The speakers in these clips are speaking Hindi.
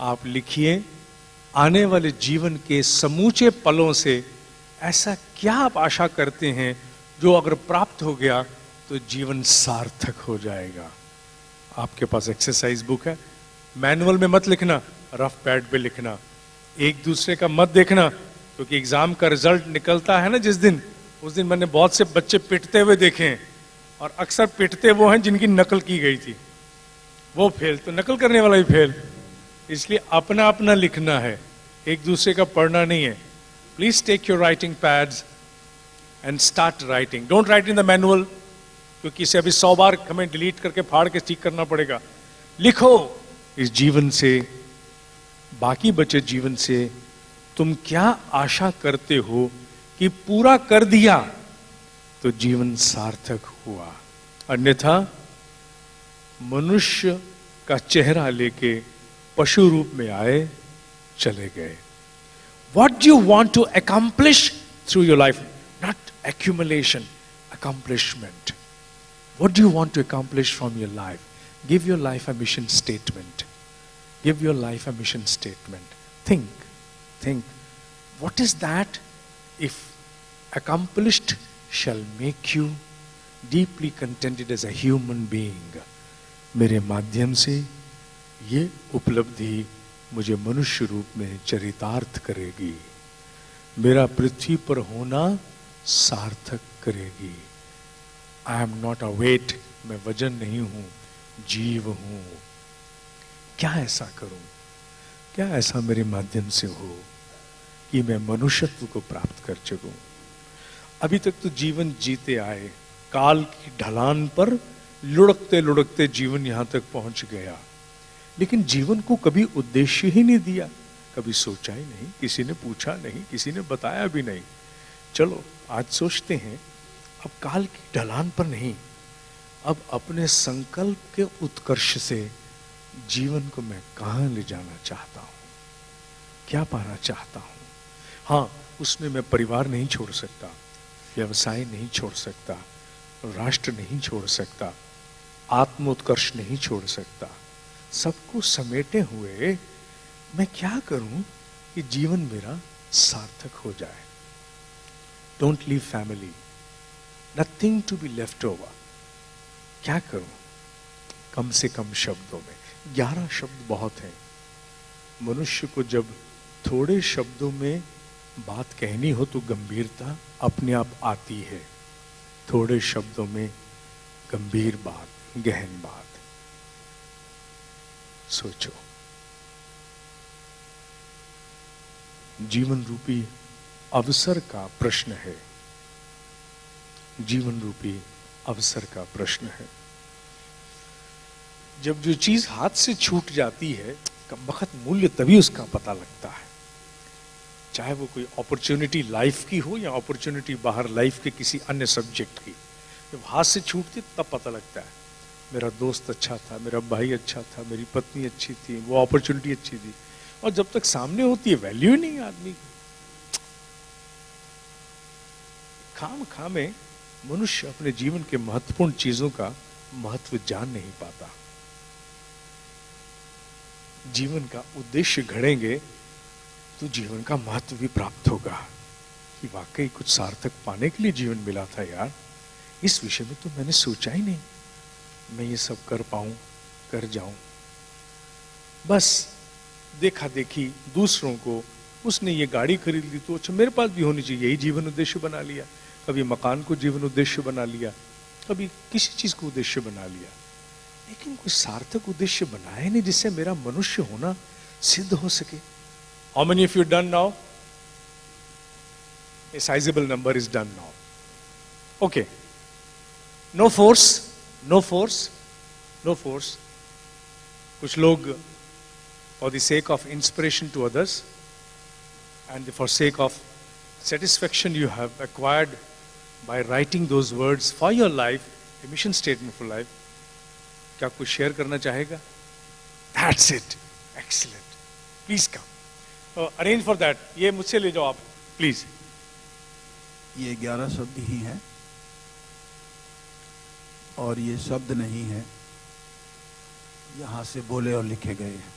आप लिखिए, आने वाले जीवन के समूचे पलों से ऐसा क्या आप आशा करते हैं जो अगर प्राप्त हो गया तो जीवन सार्थक हो जाएगा। आपके पास एक्सरसाइज बुक है, मैनुअल में मत लिखना, रफ पैड पे लिखना। एक दूसरे का मत देखना, क्योंकि एग्जाम का रिजल्ट निकलता है ना जिस दिन, उस दिन मैंने बहुत से बच्चे पिटते हुए देखे हैं, और अक्सर पिटते वो हैं जिनकी नकल की गई थी, वो फेल, तो नकल करने वाला ही फेल। इसलिए अपना अपना लिखना है, एक दूसरे का पढ़ना नहीं है। Please take your writing pads and start writing. Don't write in the manual, क्योंकि इसे अभी 100 बार हमें डिलीट करके फाड़ के ठीक करना पड़ेगा। लिखो, इस जीवन से, बाकी बचे जीवन से तुम क्या आशा करते हो कि पूरा कर दिया तो जीवन सार्थक हुआ, अन्यथा मनुष्य का चेहरा लेके पशु रूप में आए, चले गए। What do you want to accomplish through your life? Not accumulation, accomplishment. What do you want to accomplish from your life? Give your life a mission statement. Give your life a mission statement. Think. What is that? If accomplished shall make you deeply contented as a human being. मेरे माध्यम से ये उपलब्धि मुझे मनुष्य रूप में चरितार्थ करेगी, मेरा पृथ्वी पर होना सार्थक करेगी। I am not a weight, मैं वजन नहीं हूं, जीव हूं। क्या ऐसा करूं, क्या ऐसा मेरे माध्यम से हो कि मैं मनुष्यत्व को प्राप्त कर सकूं। अभी तक तो जीवन जीते आए, काल की ढलान पर लुढ़कते लुढ़कते जीवन यहां तक पहुंच गया, लेकिन जीवन को कभी उद्देश्य ही नहीं दिया, कभी सोचा ही नहीं, किसी ने पूछा नहीं, किसी ने बताया भी नहीं। चलो आज सोचते हैं, अब काल की ढलान पर नहीं, अब अपने संकल्प के उत्कर्ष से जीवन को मैं कहां ले जाना चाहता हूं, क्या पाना चाहता हूं। हाँ, उसमें मैं परिवार नहीं छोड़ सकता, व्यवसाय नहीं छोड़ सकता, राष्ट्र नहीं छोड़ सकता, आत्म उत्कर्ष नहीं छोड़ सकता। सबको समेटे हुए मैं क्या करूं कि जीवन मेरा सार्थक हो जाए। Don't leave family, nothing to be left over. क्या करूं, कम से कम शब्दों में। 11 शब्द बहुत हैं। मनुष्य को जब थोड़े शब्दों में बात कहनी हो तो गंभीरता अपने आप आती है। थोड़े शब्दों में गंभीर बात, गहन बात। सोचो, जीवन रूपी अवसर का प्रश्न है, जीवन रूपी अवसर का प्रश्न है। जब जो चीज हाथ से छूट जाती है, कमबख्त मूल्य तभी उसका पता लगता है। चाहे वो कोई अपॉर्चुनिटी लाइफ की हो या अपॉर्चुनिटी बाहर लाइफ के किसी अन्य सब्जेक्ट की, जब हाथ से छूटती तब पता लगता है। मेरा दोस्त अच्छा था, मेरा भाई अच्छा था, मेरी पत्नी अच्छी थी, वो अपॉर्चुनिटी अच्छी थी, और जब तक सामने होती है वैल्यू ही नहीं आदमी की। खाम में मनुष्य अपने जीवन के महत्वपूर्ण चीजों का महत्व जान नहीं पाता। जीवन का उद्देश्य घड़ेंगे तो जीवन का महत्व भी प्राप्त होगा कि वाकई कुछ सार्थक पाने के लिए जीवन मिला था यार। इस विषय में तो मैंने सोचा ही नहीं, मैं ये सब कर पाऊं, कर जाऊं। बस देखा देखी दूसरों को, उसने ये गाड़ी खरीद ली तो अच्छा मेरे पास भी होनी चाहिए, यही जीवन उद्देश्य बना लिया। कभी मकान को जीवन उद्देश्य बना लिया, कभी किसी चीज को उद्देश्य बना लिया, लेकिन कोई सार्थक उद्देश्य बनाया नहीं जिससे मेरा मनुष्य होना सिद्ध हो सके। How many of you done now? A sizable number is done now. Okay. No force, no force, no force. कुछ लोग for the sake of inspiration to others and for sake of satisfaction you have acquired by writing those words for your life, a mission statement for life. क्या कुछ शेयर करना चाहेगा? That's it. Excellent. Please come. Arrange for that. ये मुझसे ले जाओ आप, please. ये 11 शब्द ही हैं और ये शब्द नहीं है यहाँ से बोले और लिखे गए हैं।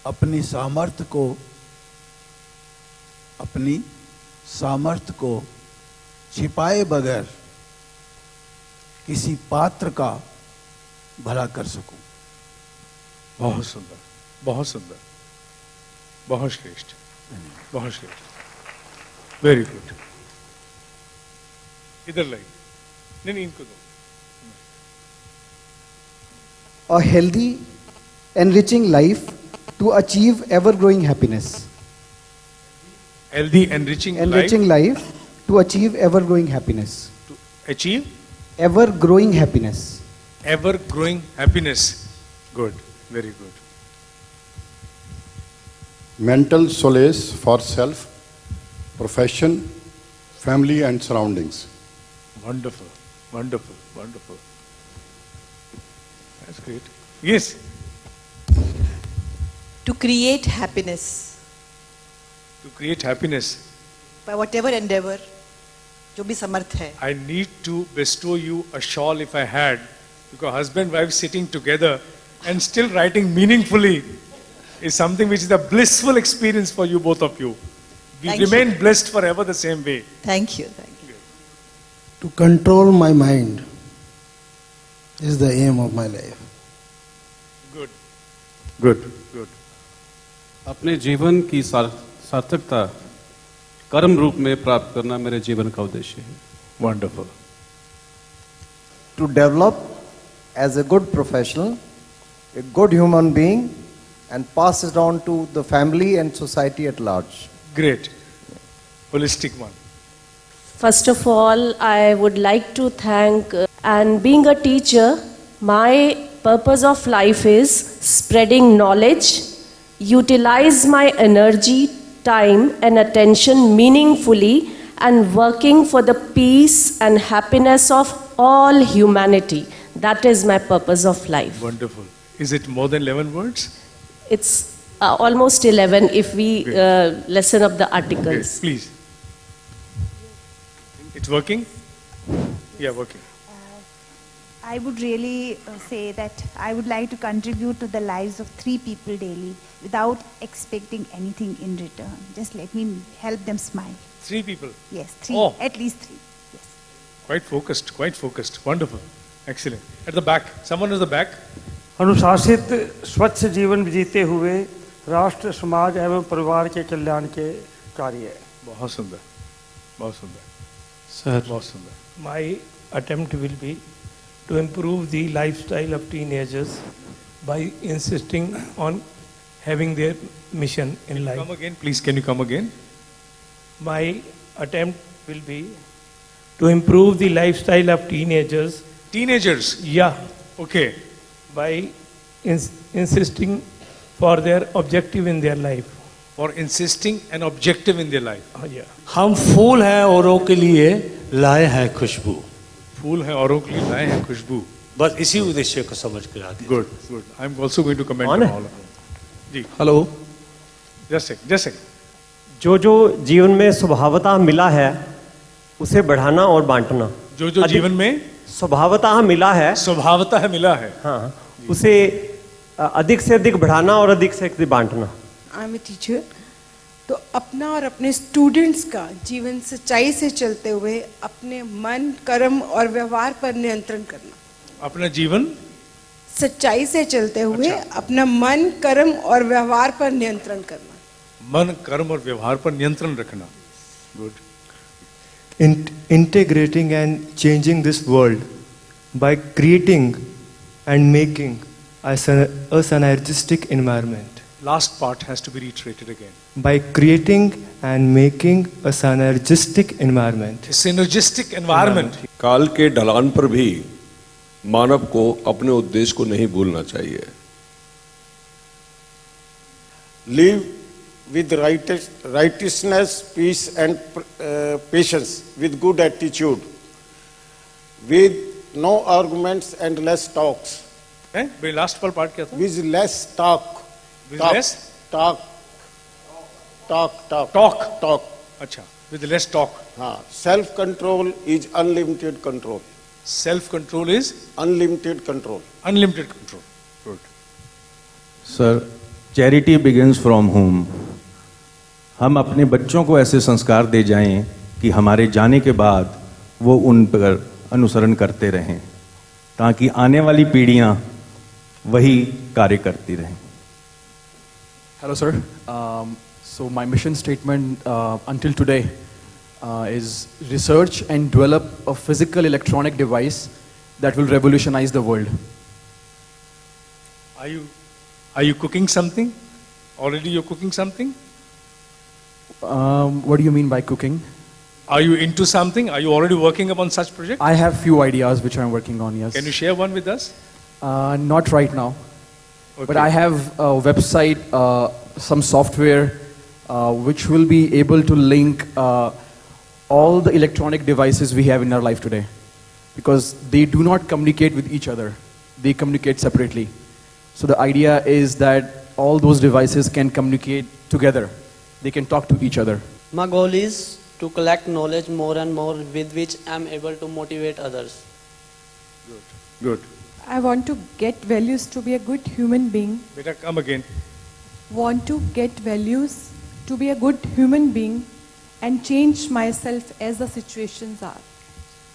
अपनी सामर्थ्य को छिपाए बगैर किसी पात्र का भला कर सकूं। बहुत सुंदर, बहुत सुंदर, बहुत श्रेष्ठ, बहुत श्रेष्ठ, वेरी गुड। इधर लाइए, नहीं इनको दो। A healthy, enriching life to achieve ever-growing happiness. Healthy, enriching Enriching life to achieve ever-growing happiness. to achieve Ever-growing happiness. ever-growing happiness. Good, very good. Mental solace for self, profession, family and surroundings. Wonderful, wonderful, wonderful. That's great. Yes, To create happiness to create happiness, by whatever endeavor, जो भी समर्थ है. I need to bestow you a shawl if I had, because husband wife sitting together and still writing meaningfully is something which is a blissful experience for you, both of you. We Thank you. remain blessed forever the same way. Thank you, thank you. To control my mind is the aim of my life. Good, good, good. अपने जीवन की सार्थकता कर्म रूप में प्राप्त करना मेरे जीवन का उद्देश्य है। Wonderful. To develop as a good professional, a good human being, and pass it on to the family and society at large. Great. Holistic one. First of all, I would like to thank, and being a teacher, my purpose of life is spreading knowledge, utilize my energy, time, and attention meaningfully, and working for the peace and happiness of all humanity. That is my purpose of life. Wonderful. Is it more than 11 words? It's almost 11 if we lessen up the Great. articles. Please. It's working? Yeah, working. I would really say that I would like to contribute to the lives of 3 people daily without expecting anything in return. Just let me help them smile. 3 people. Yes, 3. Oh. At least 3. Yes. Quite focused, quite focused. Wonderful. Excellent. At the back. Someone at the back. अनुशासित स्वच्छ जीवन जीते हुए राष्ट्र समाज एवं परिवार के कल्याण के कार्य। बहुत सुंदर, बहुत सुंदर, Sir, बहुत सुंदर. my attempt will be to improve the lifestyle of teenagers by insisting on having their mission in life. Come again, please. Can you come again? My attempt will be to improve the lifestyle of teenagers. Teenagers. Yeah, Okay. by insisting for their objective in their life. For insisting an objective in their life. Yeah. हम फूल हैं औरों के लिए लाए हैं खुशबू। फूल है औरों के लिए लाए हैं खुशबू. बस इसी उद्देश्य को समझ कर आगे। Good, good. I'm also going to comment on all of them. Ji. Hello. Just a second, just a second. जो जो जीवन में स्वभावतः मिला है उसे बढ़ाना और बांटना। जो जीवन में स्वभावतः मिला है, स्वभावतः मिला है, हाँ, उसे अधिक से अधिक बढ़ाना और अधिक से अधिक बांटना। आई एम ए टीचर, तो अपना और अपने स्टूडेंट्स का जीवन सच्चाई से चलते हुए अपने मन, कर्म और व्यवहार पर नियंत्रण करना। अपना जीवन सच्चाई से चलते हुए अपना मन, कर्म और व्यवहार पर नियंत्रण करना। मन, कर्म और व्यवहार पर नियंत्रण रखना. Good. Integrating and changing this world by creating and making a synergistic environment. Last part has to be reiterated again. By creating and making a synergistic environment. A synergistic environment. काल के ढलान पर भी मानव को अपने उद्देश्य को नहीं भूलना चाहिए. Live with righteousness, peace and patience, with good attitude, with no arguments and less talks. भाई लास्ट part क्या था? With less talk. With less? Talk. अच्छा. With less talk. हाँ. Self control is unlimited control. Self control is unlimited control. Unlimited control. Good. Sir, charity begins from home. हम अपने बच्चों को ऐसे संस्कार दे जाएं कि हमारे जाने के बाद वो उन पर अनुसरण करते रहें, ताकि आने वाली पीढ़ियां वही कार्य करती रहें। Hello, sir. So my mission statement until today is research and develop a physical electronic device that will revolutionize the world. Are you cooking something? Already you're cooking something? What do you mean by cooking? Are you into something? Are you already working upon such project? I have few ideas which I'm working on, yes. Can you share one with us? Not right now. Okay. But I have a website, some software which will be able to link all the electronic devices we have in our life today. Because they do not communicate with each other. They communicate separately. So the idea is that all those devices can communicate together. They can talk to each other. My goal is to collect knowledge more and more with which I am able to motivate others. Good. I want to get values to be a good human being. Beta, come again. Want to get values to be a good human being and change myself as the situations are.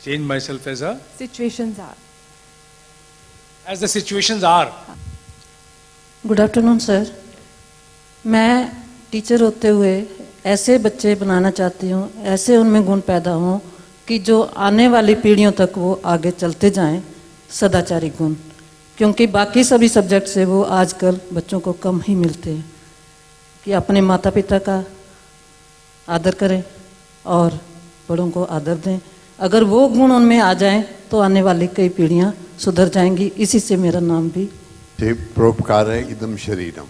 Change myself as a? Situations are. As the situations are. Good afternoon sir. मैं टीचर होते हुए ऐसे बच्चे बनाना चाहती हूँ, ऐसे उनमें गुण पैदा हों कि जो आने वाली पीढ़ियों तक वो आगे चलते जाएं, सदाचारी गुण। क्योंकि बाकी सभी सब्जेक्ट से वो आजकल बच्चों को कम ही मिलते हैं। कि अपने माता पिता का आदर करें और बड़ों को आदर दें। अगर वो गुण उनमें आ जाएं तो आने वाली कई पीढ़ियाँ सुधर जाएंगी। इसी से मेरा नाम भी परोपकार है इदम शरीरम।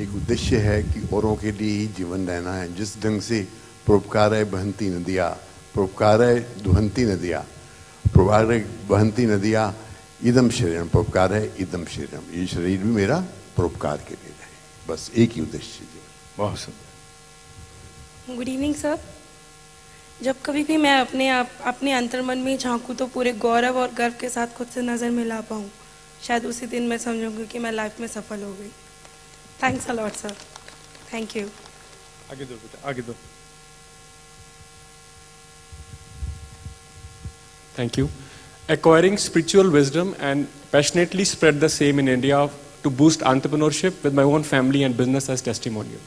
एक उद्देश्य है कि औरों के लिए ही जीवन रहना है। जिस ढंग से परोपकार है बहंती नदियाँ, परोपकार है दुहंती नदियाँ, परोपकार है बहंती नदियाँ, इदम शरीरम, परोपकार है इदम शरीरम। ये शरीर भी मेरा परोपकार के लिए है। बस एक ही उद्देश्य जीवन। बहुत सुंदर। Good evening sir. जब कभी भी मैं अपने अंतर्मन में झांकूं तो पूरे गौरव और गर्व के साथ खुद से नजर मिला पाऊं, शायद उसी दिन मैं समझूंगी कि मैं लाइफ में सफल हो गई। Thanks a lot sir. Thank you. आगे दो बेटा, आगे दो। Thank you. Acquiring spiritual wisdom and passionately spread the same in India to boost entrepreneurship with my own family and business as testimonial.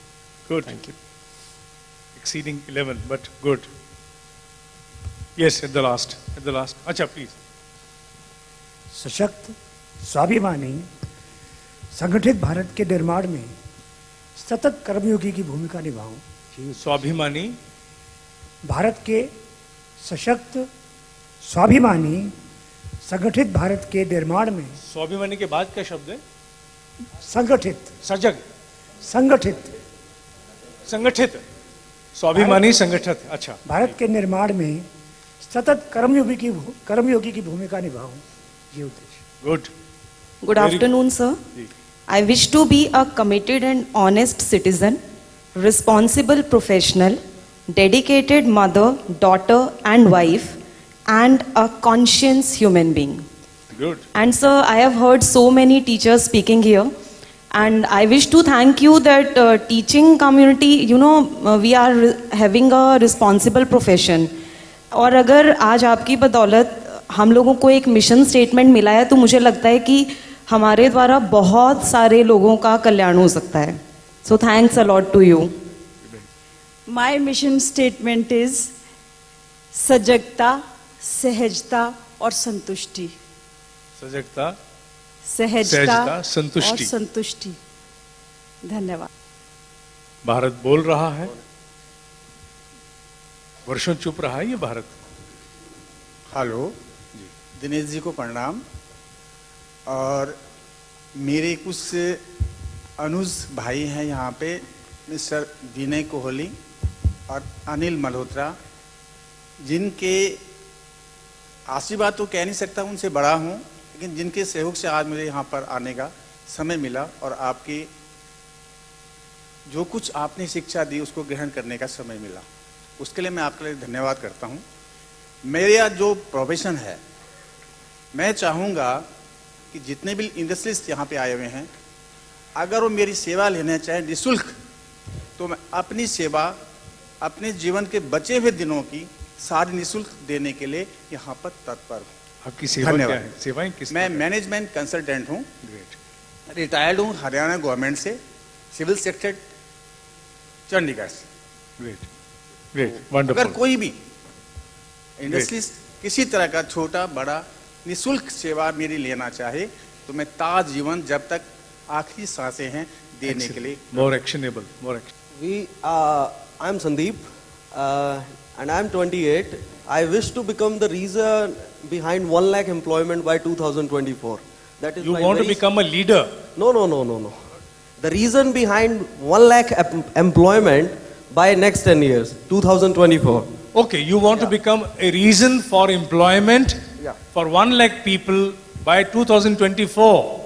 Good. Thank you. Exceeding 11, but good. Yes, at the last. Acha, please. सशक्त, स्वाभिमानी, संगठित भारत के निर्माण में सतत कर्मयोगी की भूमिका निभाऊं। स्वाभिमानी, भारत के सशक्त, स्वाभिमानी, संगठित भारत के निर्माण में। स्वाभिमानी के बाद क्या शब्द है? संगठित। सजग। संगठित। संगठित। स्वाभिमानी संगठित। अच्छा। भारत के निर्माण में सतत कर्मयोगी की भूमिका निभाऊं। ये उद्देश्य। Good. Good afternoon, sir. I wish to be a committed and honest citizen, responsible professional, dedicated mother, daughter, and wife, and a conscious human being. Good. And sir, I have heard so many teachers speaking here, and I wish to thank you that teaching community, we are having a responsible profession. और अगर आज आपकी बदौलत हम लोगों को एक मिशन स्टेटमेंट मिला है तो मुझे लगता है कि हमारे द्वारा बहुत सारे लोगों का कल्याण हो सकता है। So thanks a lot to you. My mission statement is सजगता, सहजता और संतुष्टि। सजगता, सहजता, संतुष्टि और संतुष्टि। धन्यवाद। भारत बोल रहा है, वर्षों चुप रहा है ये भारत। हेलो, दिनेश जी को प्रणाम। और मेरे कुछ अनुज भाई हैं यहाँ पे, मिस्टर विनय कोहली और अनिल मल्होत्रा, जिनके आशीर्वाद तो कह नहीं सकता, उनसे बड़ा हूँ, लेकिन जिनके सहयोग से आज मुझे यहाँ पर आने का समय मिला और आपकी जो कुछ आपने शिक्षा दी उसको ग्रहण करने का समय मिला, उसके लिए मैं आपके लिए धन्यवाद करता हूँ। मेरा जो प्रोफेशन है, मैं चाहूँगा कि जितने भी इंडस्ट्रिस्ट यहाँ पे आए हुए हैं अगर वो मेरी सेवा लेना चाहे निःशुल्क, तो मैं अपनी सेवा अपने जीवन के बचे हुए दिनों की सारी निःशुल्क देने के लिए यहाँ पर तत्पर हूँ। आपकी सेवा क्या है? सेवाएं किस मैं प्रकार? मैनेजमेंट कंसल्टेंट हूँ, ग्रेट, रिटायर्ड हूँ हरियाणा गवर्नमेंट से, सिविल सेक्टर चंडीगढ़ से। ग्रेट, ग्रेट, अगर वंडरफुल। कोई भी इंडस्ट्री किसी तरह का छोटा बड़ा निःशुल्क सेवा मेरी लेना चाहे, तो मैं ताज जीवन जब तक आखिरी सांसें हैं देने के लिए। More actionable, more action. I'm Sandeep, and I'm 28. I wish to become the reason behind 1 lakh employment by 2024. That is You my want to very- become a leader? No. The reason behind 1 lakh employment by next 10 years, 2024. Okay, you want to become a reason for employment Yeah. for 1 lakh people by 2024.